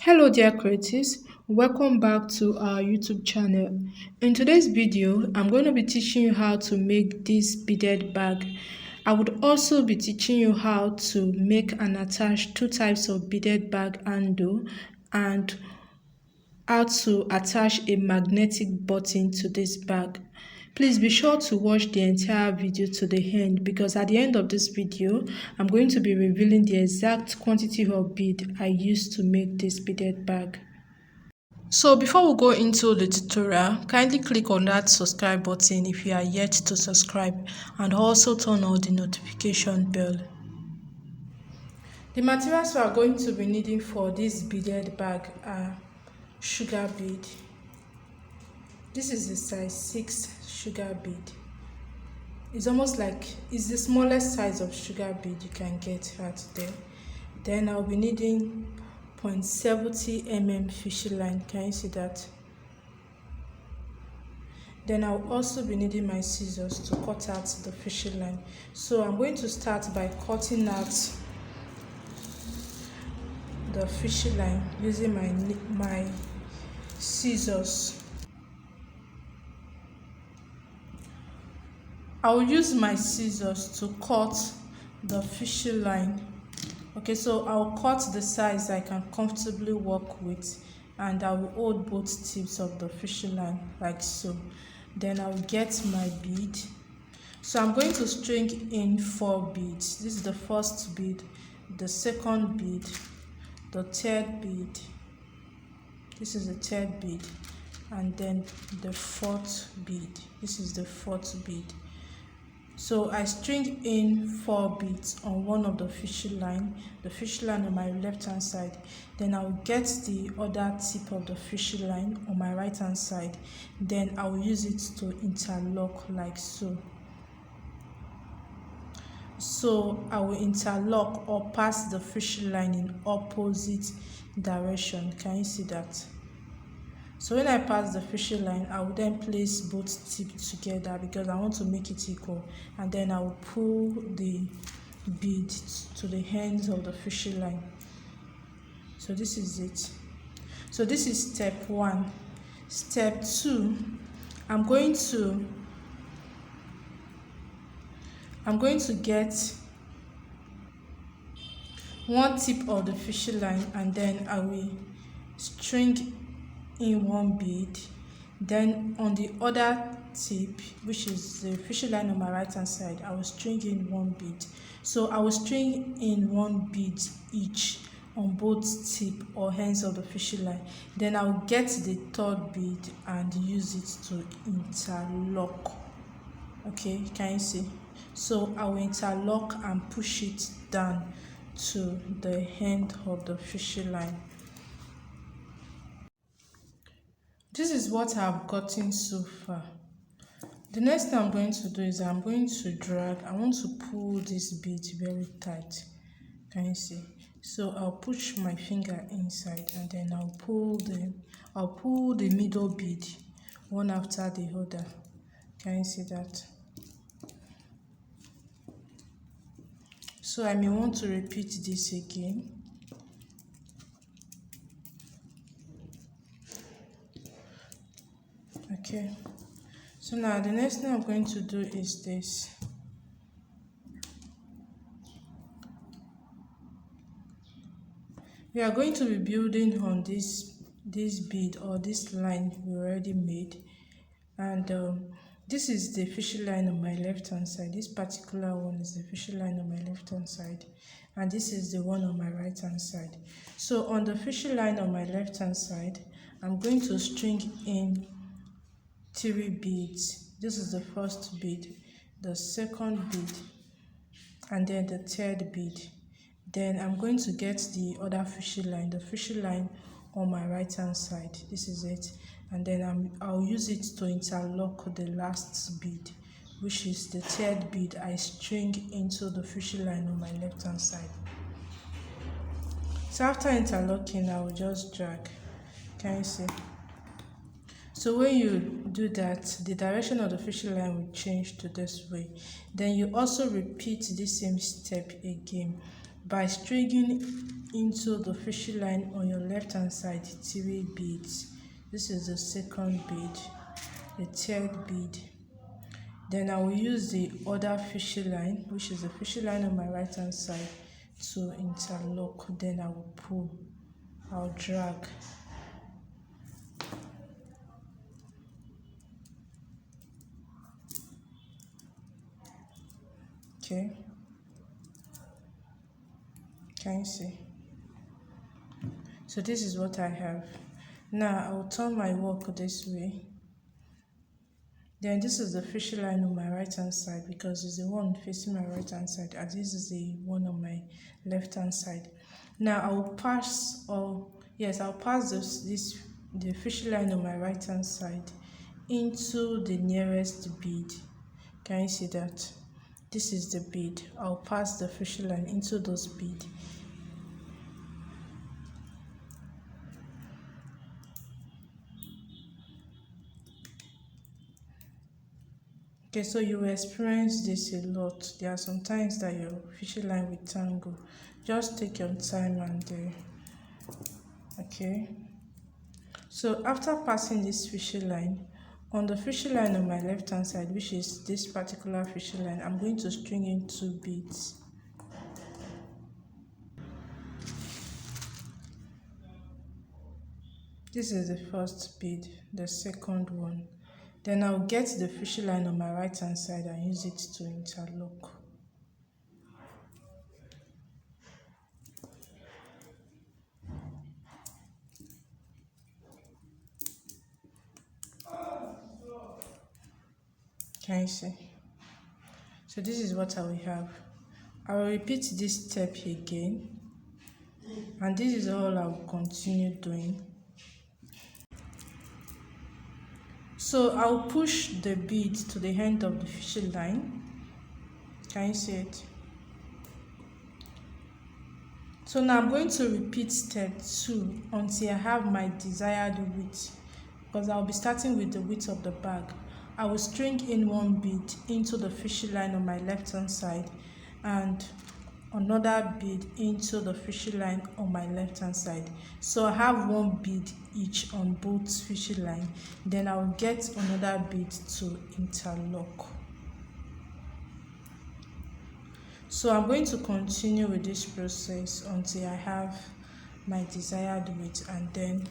Hello dear creatives, welcome back to our YouTube channel. In today's video, I'm going to be teaching you how to make this beaded bag. I would also be teaching you how to make and attach two types of beaded bag handle and how to attach a magnetic button to this bag. Please be sure to watch the entire video to the end because at the end of this video, I'm going to be revealing the exact quantity of bead I used to make this beaded bag. So before we go into the tutorial, kindly click on that subscribe button if you are yet to subscribe and also turn on the notification bell. The materials we are going to be needing for this beaded bag are sugar bead. This is the size 6 sugar bead. It's almost like it's the smallest size of sugar bead you can get out there. Then I'll be needing 0.70 mm fishing line. Can you see that? Then I'll also be needing my scissors to cut out the fishing line. So I'm going to start by cutting out the fishing line using my scissors. I will use my scissors to cut the fishing line. Okay, so I'll cut the size I can comfortably work with and I will hold both tips of the fishing line like so. Then I'll get my bead. So I'm going to string in 4 beads. This is the first bead, the second bead, the third bead. This is the third bead, and then the fourth bead. This is the fourth bead. So I string in 4 beads on one of the fishing line, on my left hand side. Then I'll get the other tip of the fishing line on my right hand side. Then I will use it to interlock like so. So I will interlock or pass the fishing line in opposite direction. Can you see that? So when I pass the fishing line, I will then place both tips together because I want to make it equal, and then I will pull the bead to the ends of the fishing line. So this is it. So this is step 1. Step 2, I'm going to get one tip of the fishing line and then I will string in 1 bead. Then on the other tip, which is the fishing line on my right hand side, I will string in 1 bead. So I will string in 1 bead each on both tip or ends of the fishing line. Then I will get the third bead and use it to interlock. Okay, can you see? So I will interlock and push it down to the end of the fishing line. This is what I've gotten so far. The next thing I'm going to do is I'm going to drag. I want to pull this bead very tight. Can you see? So I'll push my finger inside and then I'll pull the middle bead one after the other. Can you see that? So I may want to repeat this again. Okay, so now the next thing I'm going to do is this. We are going to be building on this bead or this line we already made, and this is the fishing line on my left hand side. This particular one is the fishing line on my left hand side, and this is the one on my right hand side. So on the fishing line on my left hand side, I'm going to string in 3 beads. This is the first bead, the second bead, and then the third bead. Then I'm going to get the other fishing line, the fishing line on my right hand side. This is it, and then I'll use it to interlock the last bead, which is the third bead I string into the fishing line on my left hand side. So after interlocking, I will just drag. Can you see? So when you do that, the direction of the fishing line will change to this way. Then you also repeat the same step again. by stringing into the fishing line on your left hand side 3 beads. This is the second bead, the third bead. Then I will use the other fishing line, which is the fishing line on my right hand side, to interlock. Then I will pull, I'll drag. Okay, can you see? So this is what I have. Now I will turn my work this way. Then this is the fishing line on my right hand side because it's the one facing my right hand side, and this is the one on my left hand side. Now I will pass, I'll pass the fishing line on my right hand side into the nearest bead. Can you see that? This is the bead. I'll pass the fishing line into those beads. Okay, so you will experience this a lot. There are some times that your fishing line will tangle. Just take your time and okay. So after passing this fishing line, on the fishing line on my left hand side, which is this particular fishing line, I'm going to string in 2 beads. This is the first bead, the second one. Then I'll get the fishing line on my right hand side and use it to interlock. Can you see? So this is what I will have. I will repeat this step again, and this is all I will continue doing. So I'll push the bead to the end of the fishing line. Can you see it? So now I'm going to repeat step 2 until I have my desired width, because I'll be starting with the width of the bag. I will string in 1 bead into the fishing line on my left hand side and another bead into the fishing line on my left hand side. So I have 1 bead each on both fishing line. Then I will get another bead to interlock. So I'm going to continue with this process until I have my desired width, and then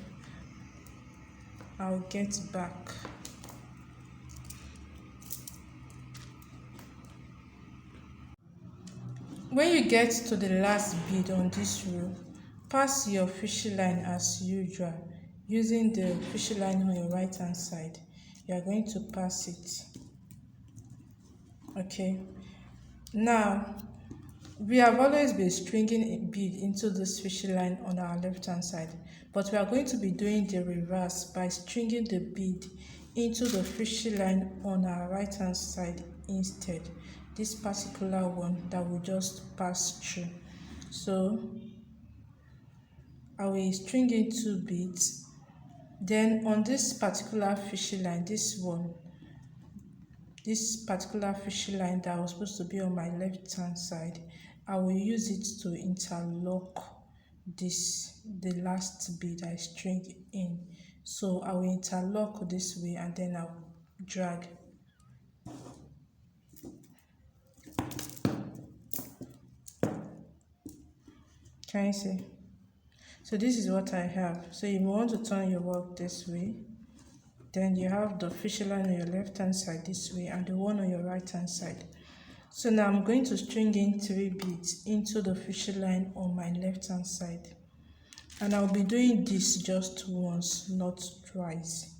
I'll get back. When you get to the last bead on this row, pass your fishing line as usual using the fishing line on your right hand side. You are going to pass it. Okay, now we have always been stringing a bead into this fishing line on our left hand side, but we are going to be doing the reverse by stringing the bead into the fishing line on our right hand side instead. This particular one that we just pass through. So I will string in 2 beads. Then on this particular fishing line, this particular fishing line that was supposed to be on my left hand side, I will use it to interlock the last bead I string in. So I will interlock this way and then I'll drag. Can you see? So this is what I have. So you want to turn your work this way. Then you have the fishing line on your left hand side this way and the one on your right hand side. So now I'm going to string in 3 beads into the fishing line on my left hand side. And I'll be doing this just once, not twice.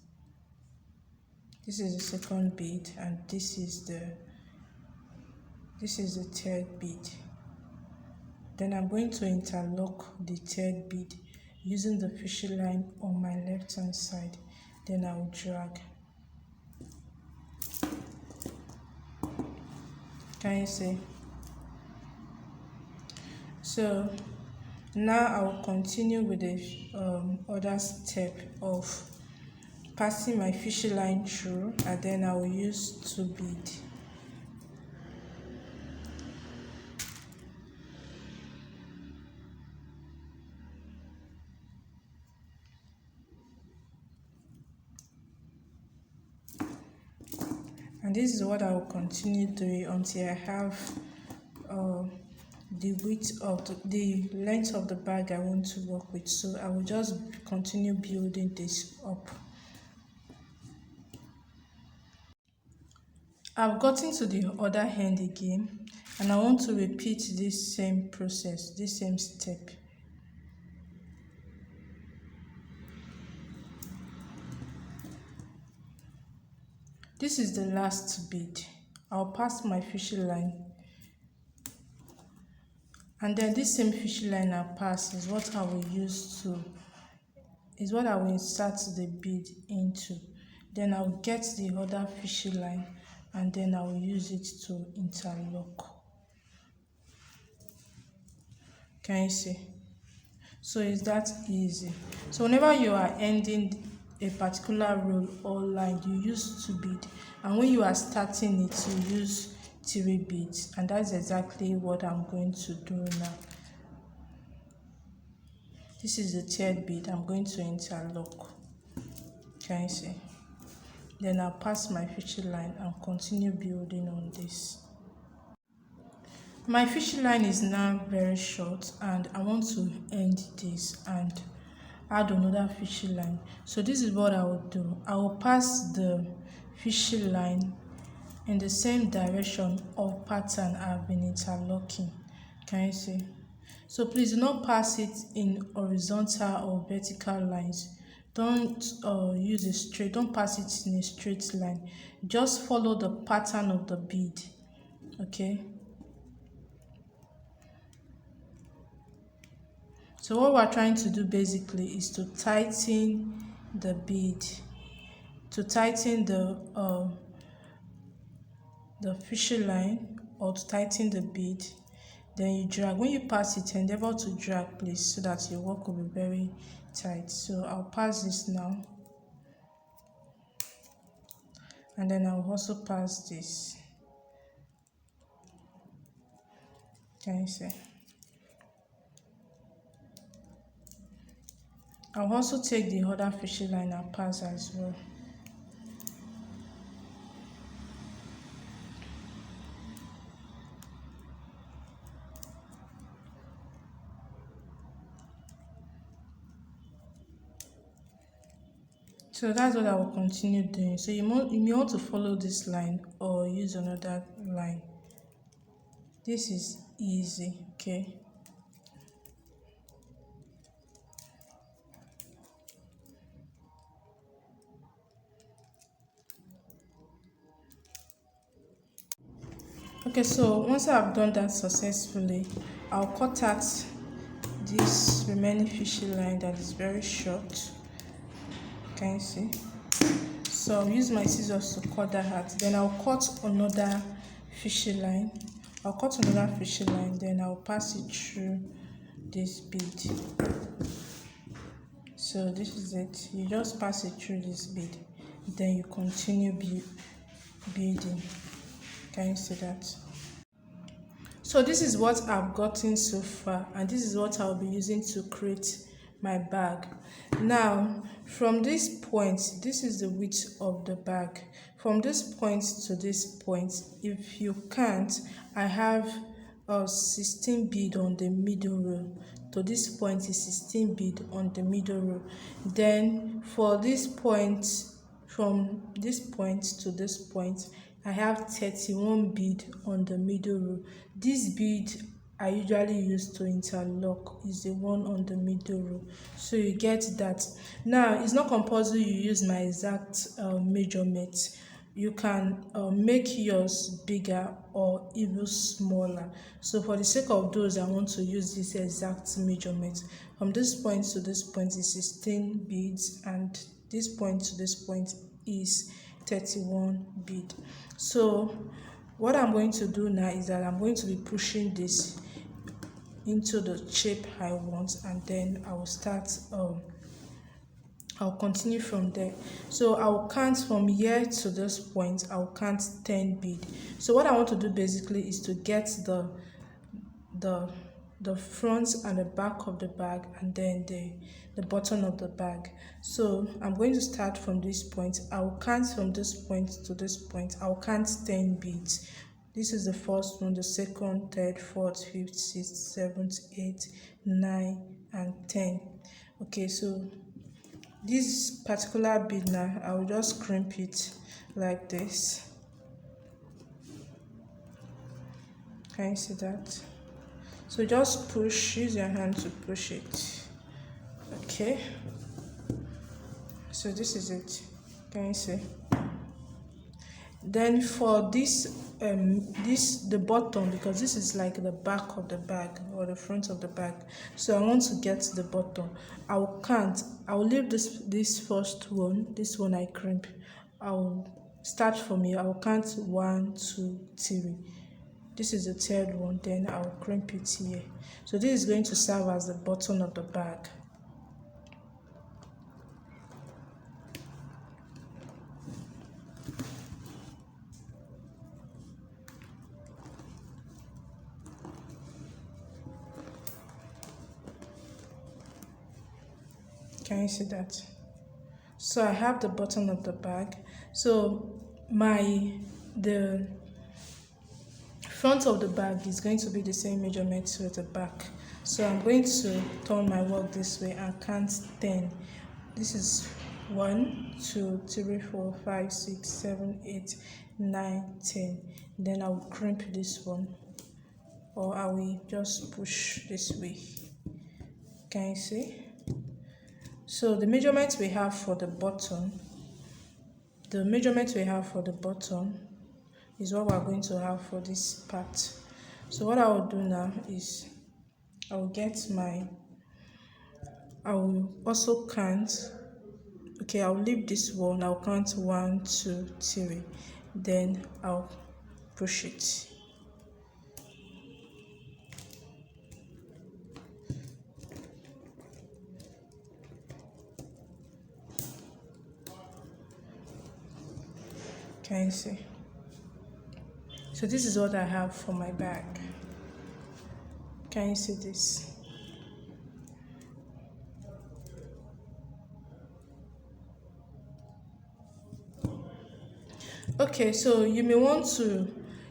This is the second bead and this is the third bead. Then I'm going to interlock the third bead using the fishing line on my left hand side. Then I will drag. Can you see? So now I will continue with the other step of passing my fishing line through, and then I will use 2 beads. And this is what I will continue doing until I have the width of the length of the bag I want to work with. So I will just continue building this up. I've gotten to the other hand again, and I want to repeat this same process, this same step. This is the last bead. I'll pass my fishing line, and then this same fishing line I pass is what I will use to, is what I will insert the bead into. Then I'll get the other fishing line, and then I will use it to interlock. Can you see? So it's that easy. So whenever you are ending a particular row or line, you use 2 beads, and when you are starting it, you use 3 beads, and that's exactly what I'm going to do now. This is the 3rd bead. I'm going to interlock. Can you see? Then I'll pass my fishing line and continue building on this. My fishing line is now very short, and I want to end this and add another fishing line. So this is what I will do. I will pass the fishing line in the same direction of pattern I've been interlocking. Can you see? So please do not pass it in horizontal or vertical lines. Don't use a straight, don't pass it in a straight line. Just follow the pattern of the bead. Okay? So what we're trying to do basically is to tighten the bead, to tighten the fishing line, or to tighten the bead. Then you drag. When you pass it, endeavor to drag, please, so that your work will be very tight. So I'll pass this now, and then I'll also pass this. Can you see? I'll also take the other fishing line and pass as well. So that's what I will continue doing. So you may want to follow this line or use another line. This is easy, okay? Okay, so once I've done that successfully, I'll cut out this remaining fishing line that is very short. Can you see? So I'll use my scissors to cut that out. Then I'll cut another fishing line. I'll cut another fishing line, then I'll pass it through this bead. So this is it. You just pass it through this bead, then you continue beading. Can you see that? So this is what I've gotten so far, and this is what I'll be using to create my bag. Now from this point, this is the width of the bag. From this point to this point, if you can't, I have 16 bead on the middle row. To this point is 16 bead on the middle row. Then for this point, from this point to this point, I have 31 bead on the middle row. This bead I usually use to interlock is the one on the middle row. So you get that. Now it's not compulsory you use my exact measurement. You can make yours bigger or even smaller. So for the sake of those, I want to use this exact measurement. From this point to this point is 16 beads, and this point to this point is 31 bead. So what I'm going to do now is that I'm going to be pushing this into the shape I want, and then I will start I'll continue from there. So I'll count from here to this point. I'll count 10 bead. So what I want to do basically is to get the front and the back of the bag, and then the button of the bag. So I'm going to start from this point. I'll count from this point to this point. I'll count 10 beads. This is the first one, the second, third, fourth, fifth, sixth, seventh, eighth, 9 and 10. Okay, so this particular bead now, I'll just crimp it like this. Can you see that? So just push, use your hand to push it. Okay, so this is it. Can you see? Then for this the bottom, because this is like the back of the bag or the front of the bag, so I want to get the bottom. I'll leave this first one, this one I crimp. I'll start from here. I'll count 1, 2, 3. This is the third one, then I'll crimp it here. So this is going to serve as the bottom of the bag. Can you see that? So I have the bottom of the bag. So the front of the bag is going to be the same measurement with the back. So I'm going to turn my work this way and count 10. This is 1, 2, 3, 4, 5, 6, 7, 8, 9, 10. Then I will crimp this one, or I will just push this way. Can you see? So the measurement we have for the bottom, is what we're going to have for this part. So what I will do now is I will also count. Okay, I'll leave this one. I'll count 1, 2, 3. Then I'll push it. Can you see? So this is what I have for my bag. Can you see this? Okay, so you may want to,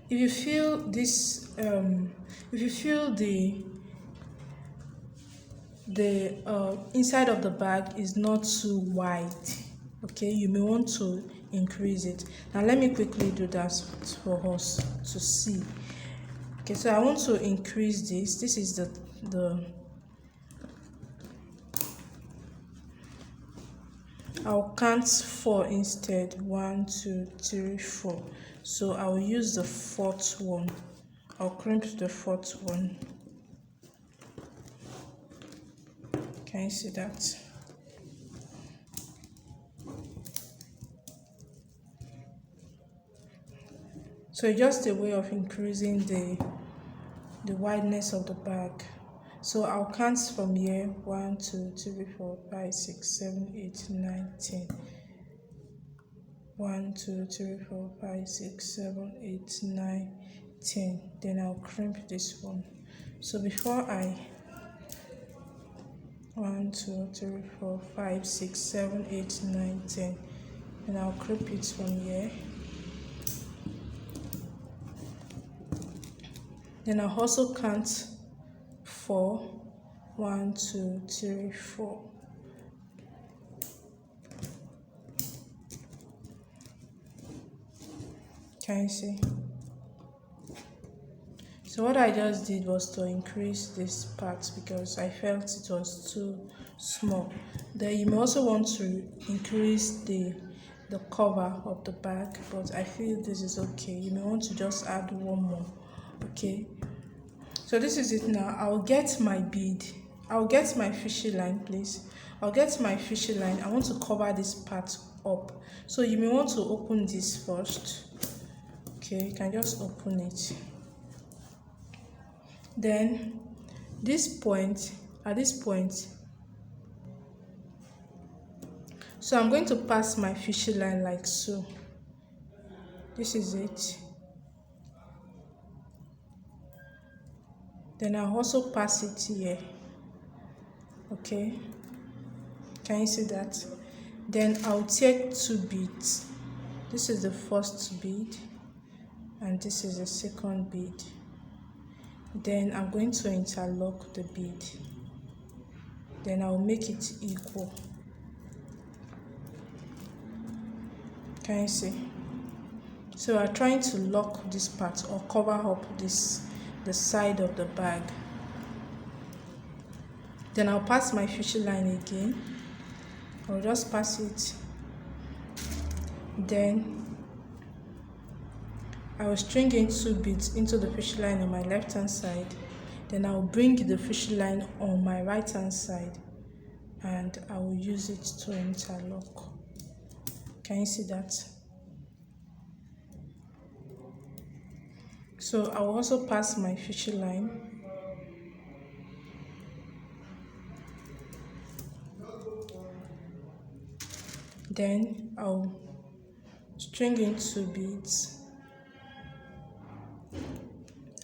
if you feel this, if you feel the inside of the bag is not too wide, okay, you may want to increase it. Now let me quickly do that for us to see. Okay, so I want to increase this. This is the I'll count 4 instead. 1, 2, 3, 4. So I'll use the 4th one. I'll crimp the 4th one. Can you see that? So just a way of increasing the wideness of the bag. So I'll count from here. 1, 2, 3, 4, 5, 6, 7, 8, 9, 10. 1, 2, 3, 4, 5, 6, 7, 8, 9, 10. Then I'll crimp this one. So before 1, 2, 3, 4, 5, 6, 7, 8, 9, 10. And I'll crimp it from here. Then I'll also count 4. 1, 2, 3, 4. Can you see? So what I just did was to increase this part because I felt it was too small. Then you may also want to increase the cover of the bag, but I feel this is okay. You may want to just add one more. Okay, so this is it now. I'll get my bead. I'll get my fishy line, please. I'll get my fishy line. I want to cover this part up. So you may want to open this first. Okay, you can just open it. Then at this point, so I'm going to pass my fishy line like so. This is it. Then I'll also pass it here. Okay, Can you see that? Then I'll take 2 beads. This is the first bead and this is the second bead. Then I'm going to interlock the bead. Then I'll make it equal. Can you see? So I'm trying to lock this part or cover up the side of the bag. Then I'll pass my fishing line again. I'll just pass it. Then I will string in 2 beads into the fishing line on my left hand side. Then I will bring the fishing line on my right hand side and I will use it to interlock. Can you see that? So I will also pass my fishing line. Then I'll string in 2 beads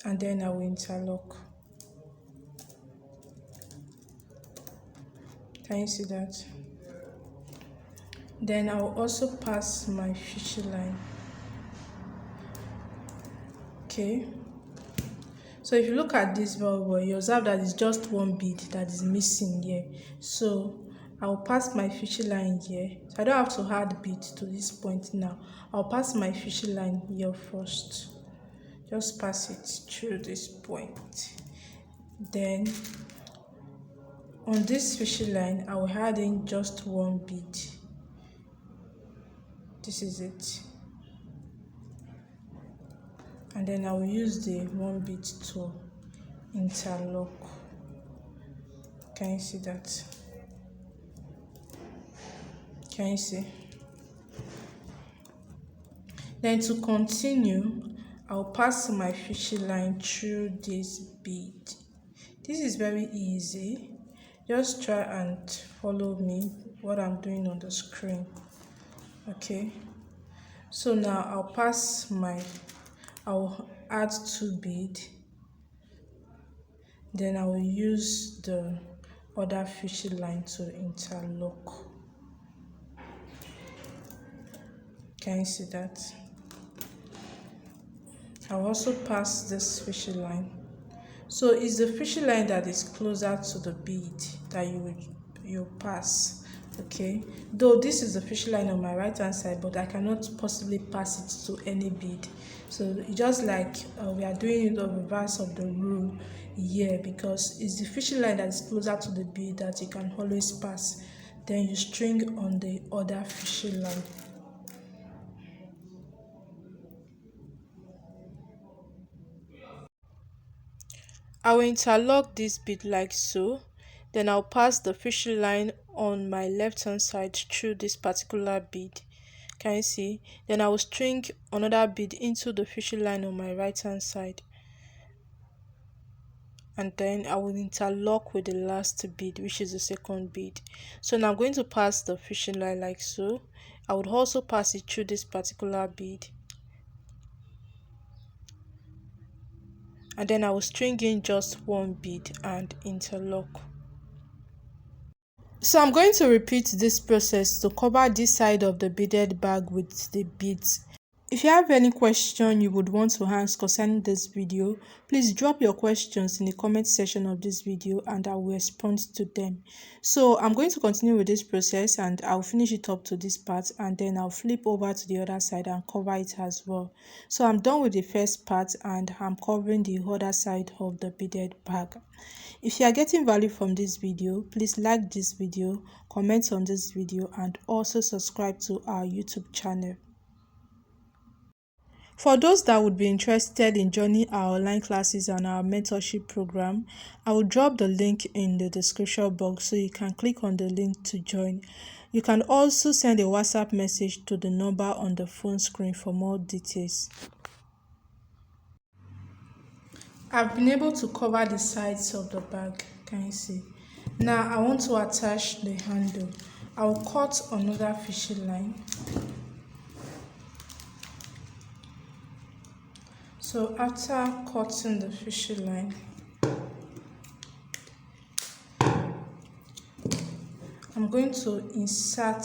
and then I will interlock. Can you see that? Then I'll also pass my fishing line. Okay. So if you look at this very well, you observe that it's just 1 bead that is missing here. So I'll pass my fishing line here. So I don't have to add bead to this point now. I'll pass my fishing line here first. Just pass it through this point. Then on this fishing line, I will add in just 1 bead. This is it. And then I will use the 1 bead to interlock. Can you see that? Can you see? Then to continue, I'll pass my fishing line through this bead. This is very easy. Just try and follow me what I'm doing on the screen. Okay. So now I'll add 2 beads. Then I will use the other fishing line to interlock. Can you see that? I'll also pass this fishing line. So it's the fishing line that is closer to the bead that you pass. Okay, though this is the fishing line on my right hand side, but I cannot possibly pass it to any bead. So it's just like we are doing the reverse of the rule here, because it's the fishing line that is closer to the bead that you can always pass. Then you string on the other fishing line. I will interlock this bead like so. Then I'll pass the fishing line on my left hand side through this particular bead. Can you see? Then I will string another bead into the fishing line on my right hand side. And then I will interlock with the last bead, which is the second bead. So now I'm going to pass the fishing line like so. I would also pass it through this particular bead. And then I will string in just 1 bead and interlock. So I'm going to repeat this process to cover this side of the beaded bag with the beads. If you have any question you would want to ask concerning this video, please drop your questions in the comment section of this video and I will respond to them. So I'm going to continue with this process and I'll finish it up to this part and then I'll flip over to the other side and cover it as well. So I'm done with the first part and I'm covering the other side of the beaded bag. If you are getting value from this video, please like this video, comment on this video and also subscribe to our YouTube channel. For those that would be interested in joining our online classes and our mentorship program, I will drop the link in the description box so you can click on the link to join. You can also send a WhatsApp message to the number on the phone screen for more details. I've been able to cover the sides of the bag. Can you see? Now I want to attach the handle. I'll cut another fishing line. So after cutting the fishing line, I'm I'm going to insert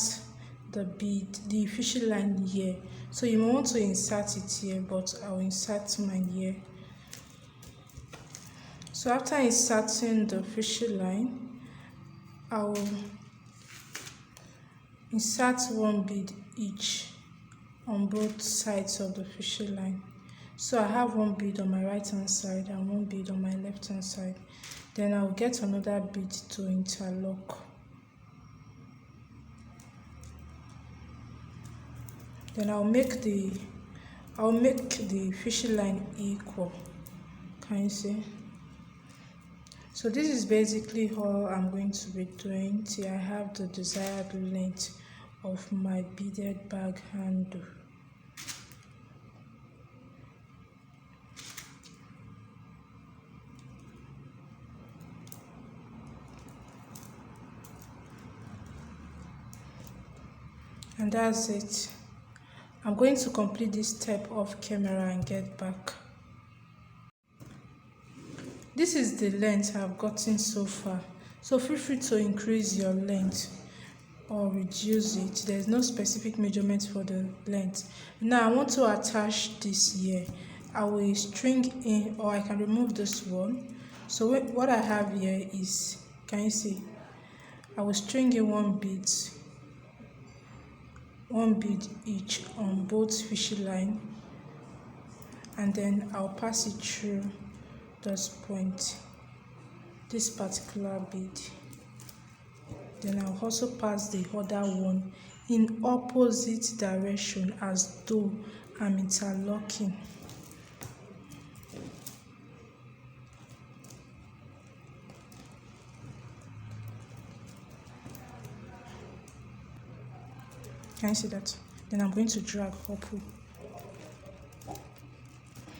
the bead, the fishing line here. So you may want to insert it here, but I'll insert mine here. So after inserting the fishing line, I'll insert one bead each on both sides of the fishing line. So I have one bead on my right hand side and one bead on my left hand side. Then I'll get another bead to interlock. Then I'll make the fishing line equal. Can you see? So this is basically all I'm going to be doing till I have the desired length of my beaded bag handle. And that's it. I'm going to complete this step off camera and get back. This is the length I've gotten so far. So feel free to increase your length or reduce it. There's no specific measurement for the length. Now I want to attach this here. I will string in, or I can remove this one. So what I have here is, can you see? I will string in one bead each on both fishing line, and then I'll pass it through this point, this particular bead. Then I'll also pass the other one in opposite direction as though I'm interlocking. Can you see that? Then I'm going to drag upward.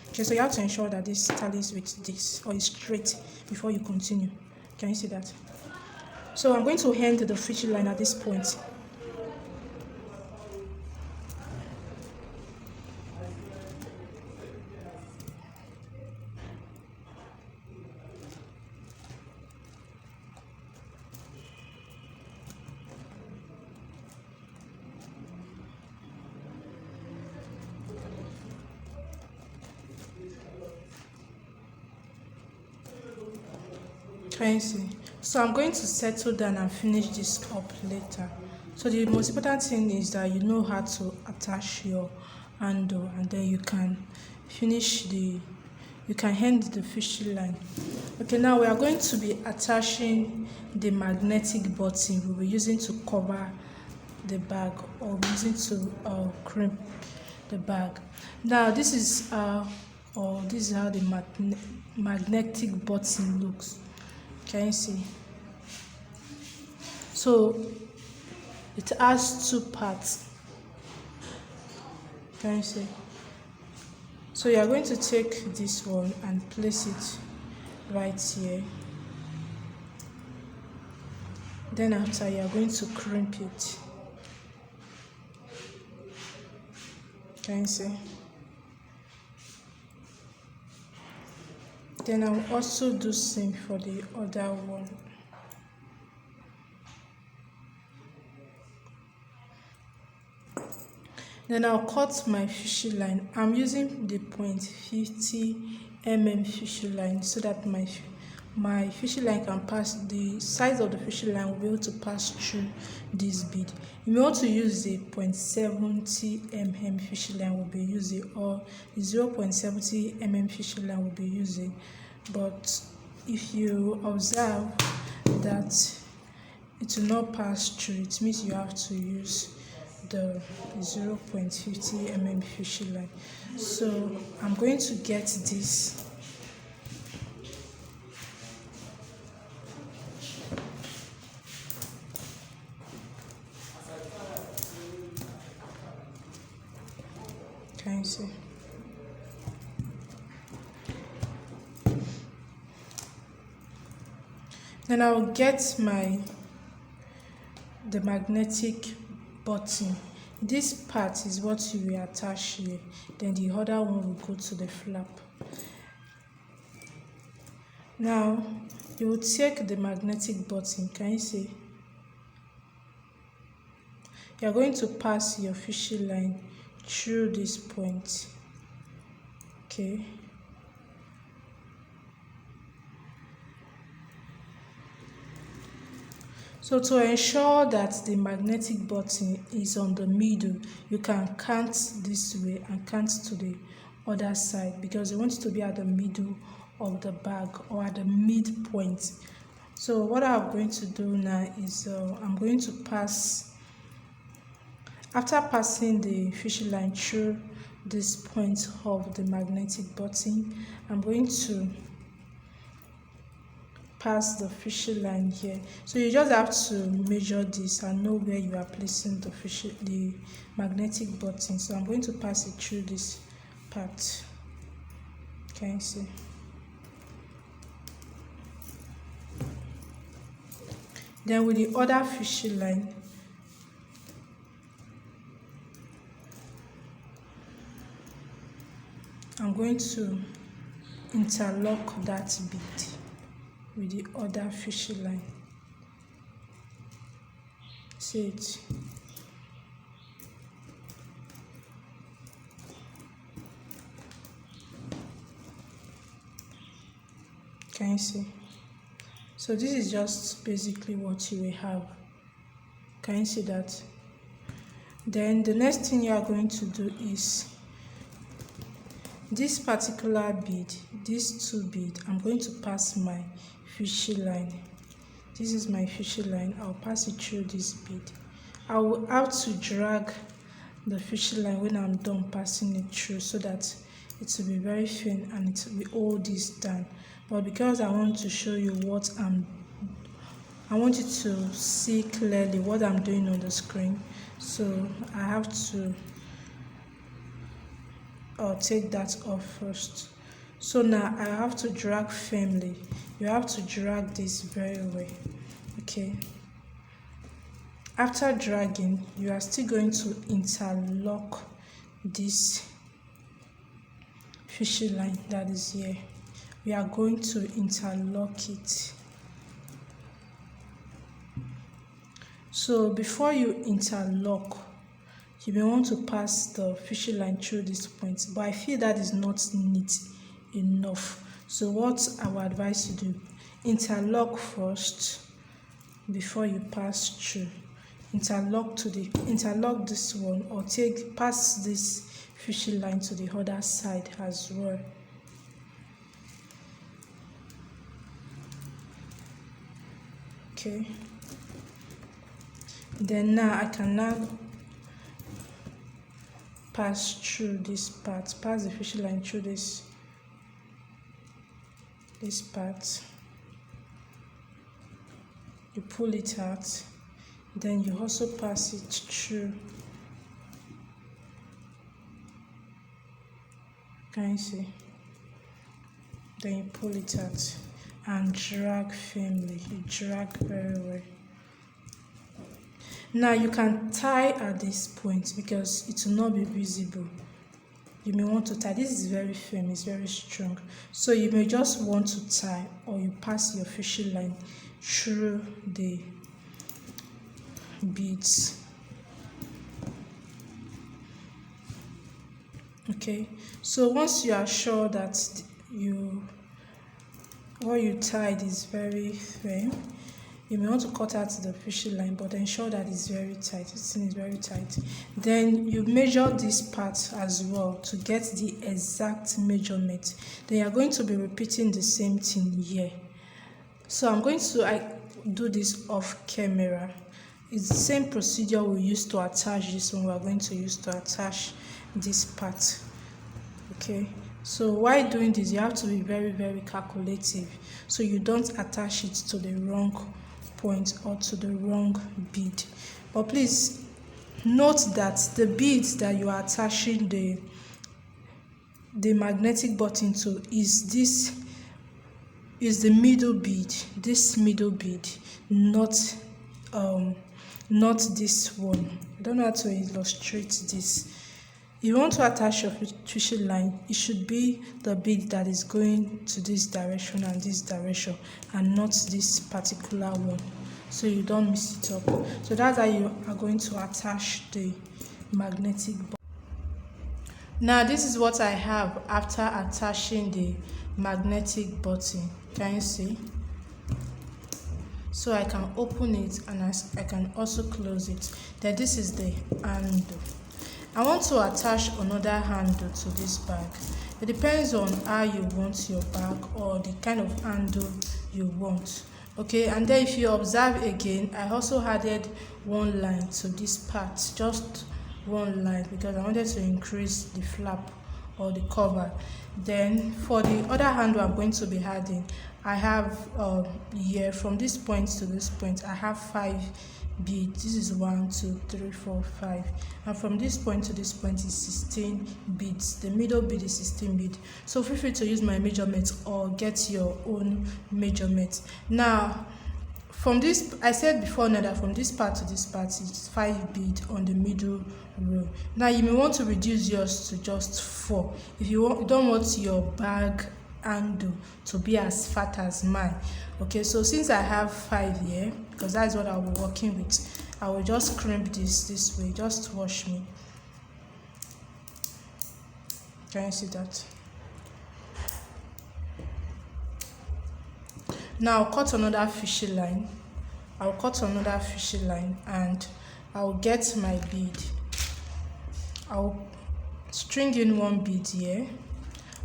Okay, so you have to ensure that this tallies with this or is straight before you continue. Can you see that? So I'm going to end the fishing line at this point. Can you see? So I'm going to settle down and finish this up later. So the most important thing is that you know how to attach your handle, and then you can end the fishing line. Okay, now we are going to be attaching the magnetic button we'll be using to cover the bag, or using to crimp the bag. Now this is how the magnetic button looks. Can you see? So it has two parts. Can you see? So you are going to take this one and place it right here. Then after, you are going to crimp it. Can you see? Then I will also do same for the other one. Then I'll cut my fishing line. I'm using the 0.50 mm fishing line so that my fishing line can pass, the size of the fishing line will be able to pass through this bead. You may want to use the 0.70 mm fishing line will be using, or the 0.70 mm fishing line will be using. But if you observe that it will not pass through, it means you have to use the 0.50 mm fishing line. So I'm going to get this. Can you see? Then I will get the magnetic button. This part is what you will attach here. Then the other one will go to the flap. Now you will take the magnetic button. Can you see? you're going to pass your fishy line through this point. Okay, so to ensure that the magnetic button is on the middle, you can count this way and count to the other side, because you want it to be at the middle of the bag or at the midpoint. So what I'm going to do now is I'm going to pass, after passing the fishy line through this point of the magnetic button, I'm going to pass the fishy line here. So you just have to measure this and know where you are placing the magnetic button. So I'm going to pass it through this part. Can you see? Then with the other fishy line, I'm going to interlock that bead with the other fishy line. See it? Can you see? So this is just basically what you will have. Can you see that? Then the next thing you are going to do is this particular bead, these two beads, I'm going to pass my fishy line. This is my fishy line. I'll pass it through this bead. I will have to drag the fishy line when I'm done passing it through, so that it will be very thin and it will hold this down. But because I want to show you I want you to see clearly what I'm doing on the screen, so I have to take that off first. So now I have to drag firmly. You have to drag this very well. Okay, after dragging, you are still going to interlock this fishy line that is here. We are going to interlock it. So before you interlock, you may want to pass the fishy line through this point, but I feel that is not neat enough. So what I would advise you do, interlock first before you pass through. Interlock this one, or pass this fishy line to the other side as well. Okay, then now I can now pass through this part, pass the fishy line through this part. You pull it out, then you also pass it through. Can you see? Then you pull it out and drag firmly. You drag very well. Now you can tie at this point because it will not be visible. You may want to tie. This is very firm, it's very strong. So you may just want to tie, or you pass your fishy line through the beads. Okay, so once you are sure that what you tied is very firm, you may want to cut out the fishy line, but ensure that it's very tight. This thing is very tight. Then you measure this part as well to get the exact measurement. Then you are going to be repeating the same thing here. So I'm going to do this off camera. It's the same procedure we used to attach this one. We are going to use to attach this part. Okay, so while doing this, you have to be very, very calculative, so you don't attach it to the wrong point or to the wrong bead. But please note that the beads that you are attaching the magnetic button to is the middle bead, this middle bead, not this one. I don't know how to illustrate this. If you want to attach your fishy line, it should be the bead that is going to this direction and this direction, and not this particular one. so you don't mess it up. So that's how you are going to attach the magnetic button. Now this is what I have after attaching the magnetic button. Can you see? So I can open it and I can also close it. Then this is the handle. I want to attach another handle to this bag. It depends on how you want your bag or the kind of handle you want. Okay, and then if you observe again, I also added one line to this part, just one line, because I wanted to increase the flap or the cover. Then for the other handle I'm going to be adding, I have here from this point to this point I have 5 beads. This is 1 2 3 4 5, and from this point to this point is 16 beads. The middle bead is 16 bead. So feel free to use my measurement or get your own measurement. Now from this, I said before now that from this part to this part is 5 bead on the middle row. Now you may want to reduce yours to just 4 if you don't want your bag handle to be as fat as mine. Okay, so since I have 5 here, because that's what I'll be working with, I will just crimp this way. Just watch me. Can you see that? Now I'll cut another fishy line. I'll cut another fishy line and I'll get my bead. I'll string in 1 bead here.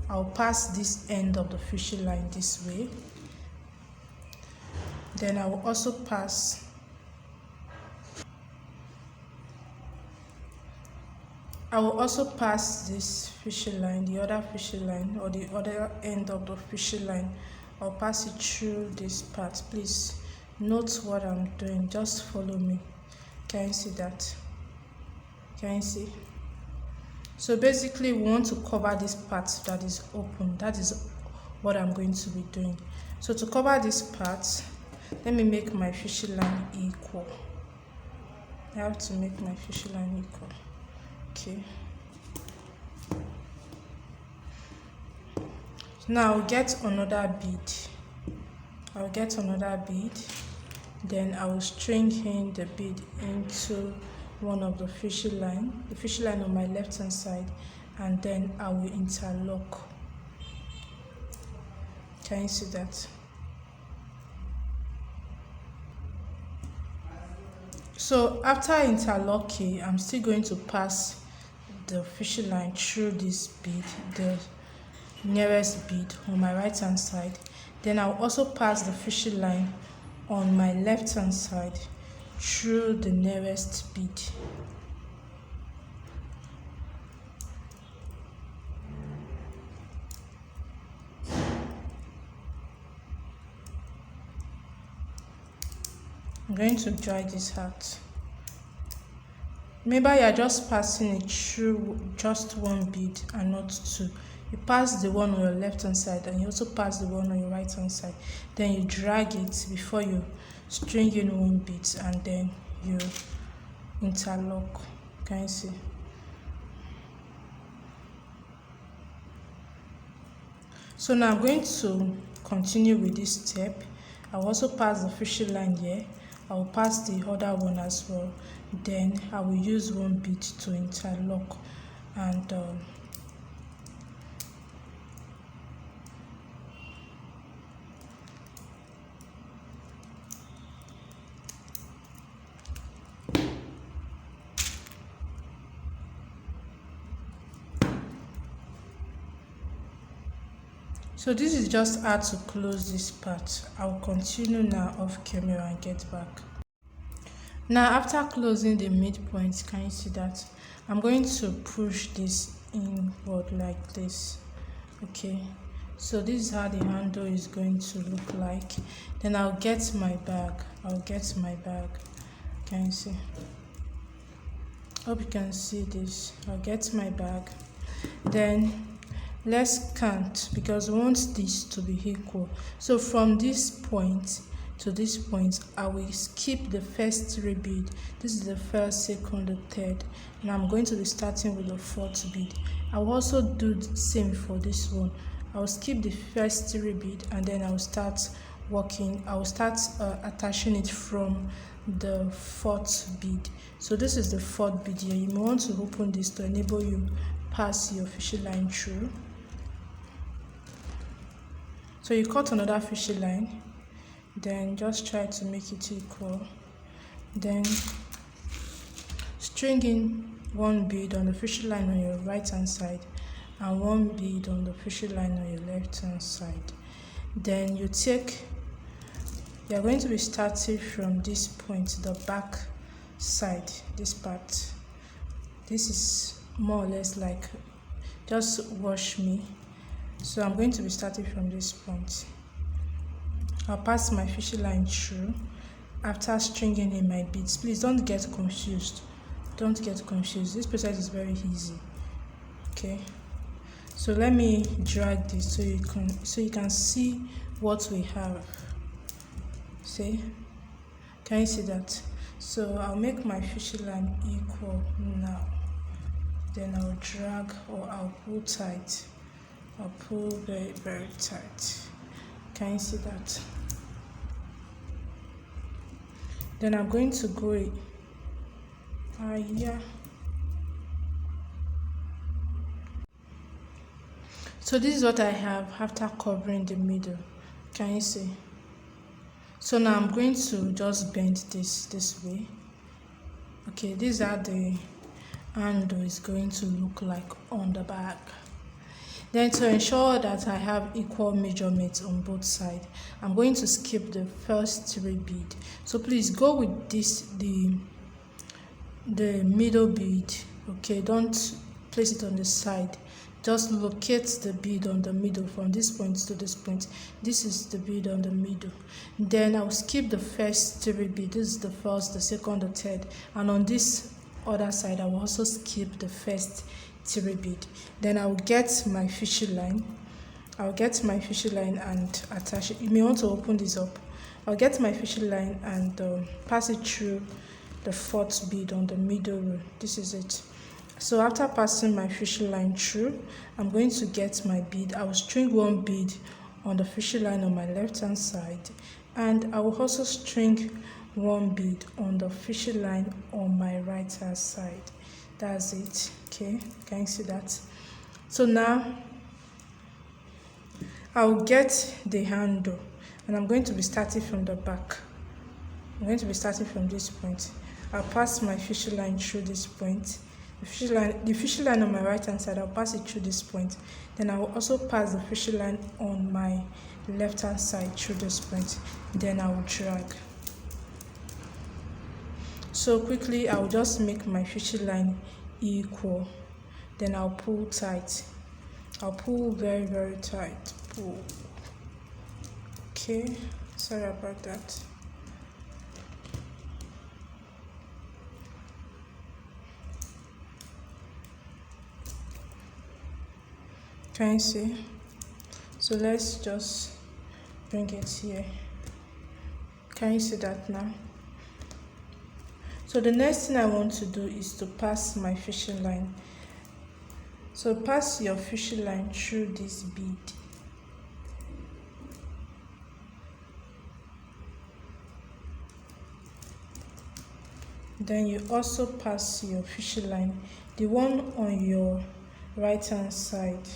I'll pass this end of the fishy line this way. Then I will also pass this fishy line, the other fishy line, or the other end of the fishy line. I'll pass it through this part. Please note what I'm doing, just follow me. Can you see that? Can you see? So basically we want to cover this part that is open. That is what I'm going to be doing. So to cover this part, let me make my fishy line equal. I have to make my fishy line equal. Okay. Now I'll get another bead. I'll get another bead. Then I will string in the bead into one of the fishy line, on my left hand side, and then I will interlock. Can you see that? So after interlocking, I'm still going to pass the fishy line through this bead, the nearest bead on my right hand side. Then I'll also pass the fishy line on my left hand side through the nearest bead. I'm going to dry this out. Maybe you are just passing it through just 1 bead and not 2. You pass the one on your left hand side and you also pass the one on your right hand side. Then you drag it before you string in 1 bead and then you interlock. Can you see? So now I'm going to continue with this step. I'll also pass the fishy line here. I'll pass the other one as well. Then I will use 1 bead to interlock and so this is just how to close this part. I'll continue now off camera and get back. Now after closing the midpoint, can you see that? I'm going to push this inward like this. Okay, so this is how the handle is going to look like. Then I'll get my bag. Can you see? Hope you can see this. I'll get my bag. Then let's count because we want this to be equal. So from this point to this point, I will skip the first 3 bead. This is the first, second, the third, and I'm going to be starting with the 4th bead. I will also do the same for this one. I will skip the first 3 bead and then I will start working, I will start attaching it from the 4th bead. So this is the 4th bead here. You may want to open this to enable you pass your fishing line through. So you cut another fishing line, then just try to make it equal, then string in 1 bead on the fishing line on your right hand side and 1 bead on the fishing line on your left hand side. Then you are going to be starting from this point, the back side, this part. This is more or less like just wash me. So I'm going to be starting from this point. I'll pass my fishing line through after stringing in my beads. Please don't get confused. Don't get confused. This process is very easy. Okay. So let me drag this so you can see what we have. See? Can you see that? So I'll make my fishing line equal now. Then I'll drag, or I'll pull tight. I'll pull very, very tight. Can you see that? Then I'm going to go yeah. So this is what I have after covering the middle. Can you see? So now I'm going to just bend this way. Okay, these are the handle is going to look like on the back. Then to ensure that I have equal measurements on both sides, I'm going to skip the first 3 beads. So please go with this, the middle bead. Okay, don't place it on the side. Just locate the bead on the middle from this point to this point. This is the bead on the middle. Then I'll skip the first 3 beads. This is the first, the second, the third, and on this other side I will also skip the first 3 beads. Then I'll get my fishing line. I'll get my fishing line and attach it. You may want to open this up. I'll get my fishing line and pass it through the 4th bead on the middle row. This is it. So after passing my fishing line through, I'm going to get my bead. I will string 1 bead on the fishing line on my left hand side, and I will also string 1 bead on the fishing line on my right hand side. That's it. Okay, can you see that? So now I'll get the handle, and I'm going to be starting from the back. I'm going to be starting from this point. I'll pass my fishing line through this point. The fishing line on my right hand side, I'll pass it through this point. Then I will also pass the fishing line on my left hand side through this point. Then I will drag. So quickly I'll just make my fishing line equal. Then I'll pull tight. I'll pull very, very tight. Pull. Okay, sorry about that. Can you see? So let's just bring it here. Can you see that now? So the next thing I want to do is to pass my fishing line. So pass your fishing line through this bead. Then you also pass your fishing line, the one on your right hand side.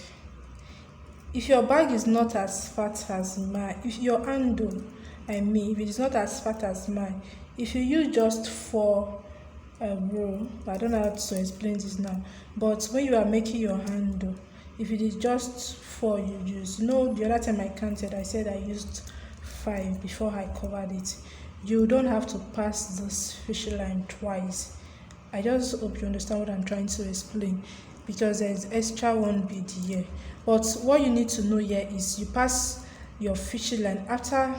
If your bag is not as fat as mine, if your handle, if it is not as fat as mine, if you use just 4 row, I don't know how to explain this now, but when you are making your handle, if it is just 4 you use, you know, the other time I counted, I said I used 5 before I covered it. You don't have to pass this fishing line twice. I just hope you understand what I'm trying to explain, because there's extra 1 bead here. But what you need to know here is you pass your fishing line after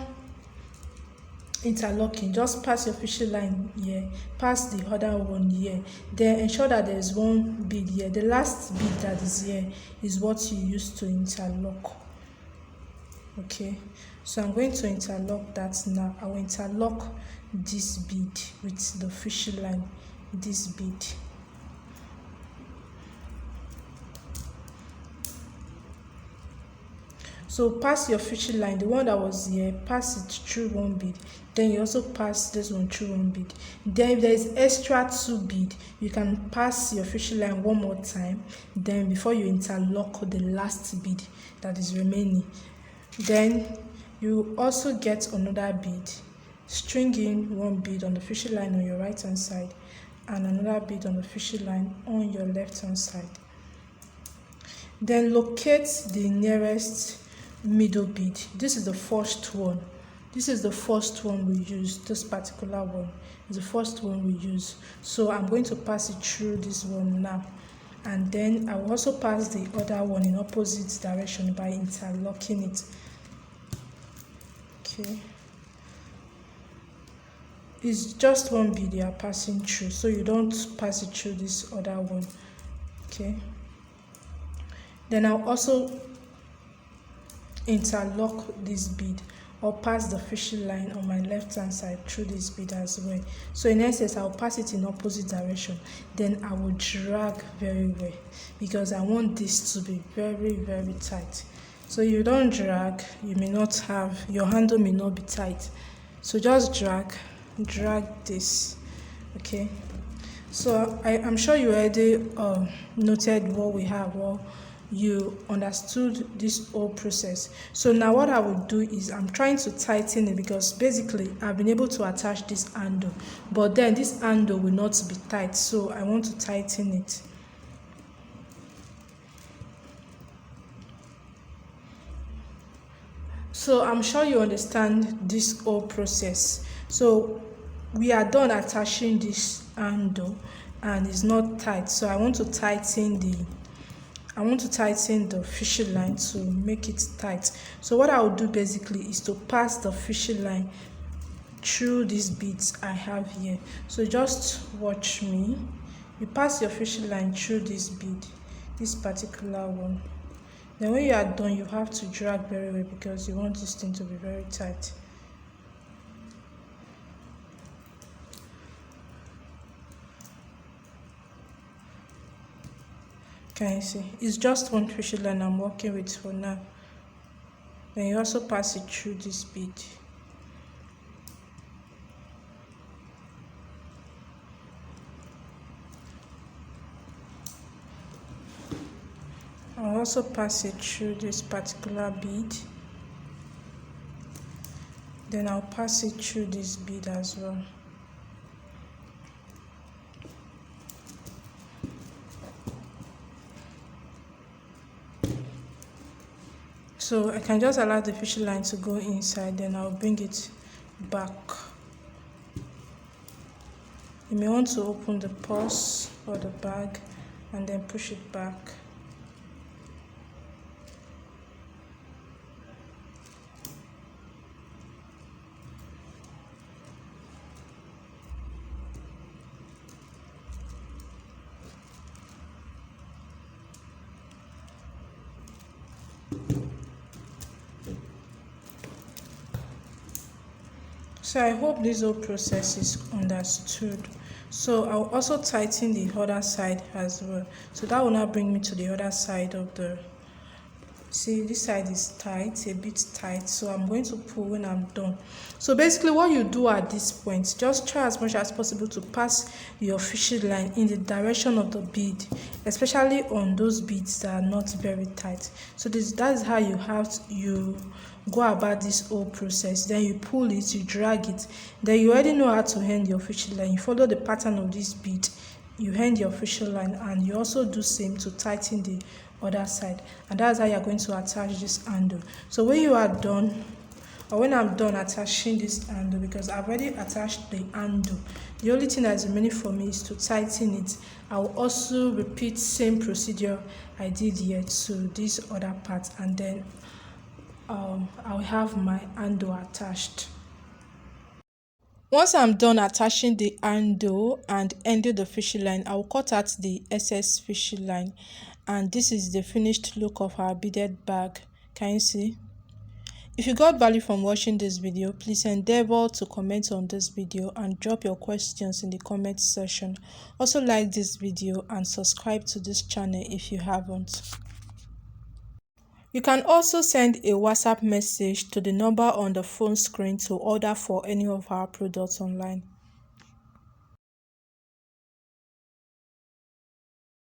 interlocking. Just pass your fishing line here, pass the other one here, then ensure that there's 1 bead here. The last bead that is here is what you use to interlock. Okay, so I'm going to interlock that now. I will interlock this bead with the fishing line, this bead. So So pass your fishing line, the one that was here, pass it through one bead, then you also pass this one through one bead. Then if there is extra 2 bead, you can pass your fishing line one more time, then before you interlock the last bead that is remaining. Then you also get another bead, string in one bead on the fishing line on your right hand side and another bead on the fishing line on your left hand side. Then locate the nearest middle bead. This is the first one. This is the first one we use. This particular one is the first one we use. So I'm going to pass it through this one now, and then I will also pass the other one in opposite direction by interlocking it. Okay, it's just one bead you are passing through, so you don't pass it through this other one. Okay, then I'll also interlock this bead or pass the fishing line on my left hand side through this bead as well. So in essence, I'll pass it in opposite direction, then I will drag very well because I want this to be very, very tight. So you don't drag, you may not have, your handle may not be tight, so just drag this. Okay, so I'm sure you already noted what we have, or you understood this whole process. So now what I will do is I'm trying to tighten it, because basically I've been able to attach this handle, but then this handle will not be tight, so I want to tighten it. So I'm sure you understand this whole process. So we are done attaching this handle and it's not tight, so I want to tighten the fishing line to make it tight. So what I will do basically is to pass the fishing line through these beads I have here. So just watch me. You pass your fishing line through this bead, this particular one. Then when you are done, you have to drag very well because you want this thing to be very tight. Can you see? It's just one fishing line I'm working with for now. Then you also pass it through this bead. I'll also pass it through this particular bead. Then I'll pass it through this bead as well. So I can just allow the fishing line to go inside, then I'll bring it back. You may want to open the purse or the bag and then push it back. So I hope this whole process is understood. So I'll also tighten the other side as well. So that will now bring me to the other side of the, see, this side is tight, a bit tight, so I'm going to pull when I'm done. So basically what you do at this point, just try as much as possible to pass your fishing line in the direction of the bead, especially on those beads that are not very tight. So that is how you go about this whole process. Then you pull it, you drag it, then you already know how to end your fishing line. You follow the pattern of this bead, you end your fishing line, and you also do same to tighten the other side, and that's how you're going to attach this handle. So when you are done, or when I'm done attaching this handle, because I've already attached the handle, the only thing that's remaining for me is to tighten it. I will also repeat same procedure I did here to this other part, and then I'll have my handle attached. Once I'm done attaching the handle and ending the fishing line, I'll cut out the excess fishing line, and this is the finished look of our beaded bag. Can you see? If you got value from watching this video, please endeavor to comment on this video and drop your questions in the comment section. Also like this video and subscribe to this channel if you haven't. You can also send a WhatsApp message to the number on the phone screen to order for any of our products online.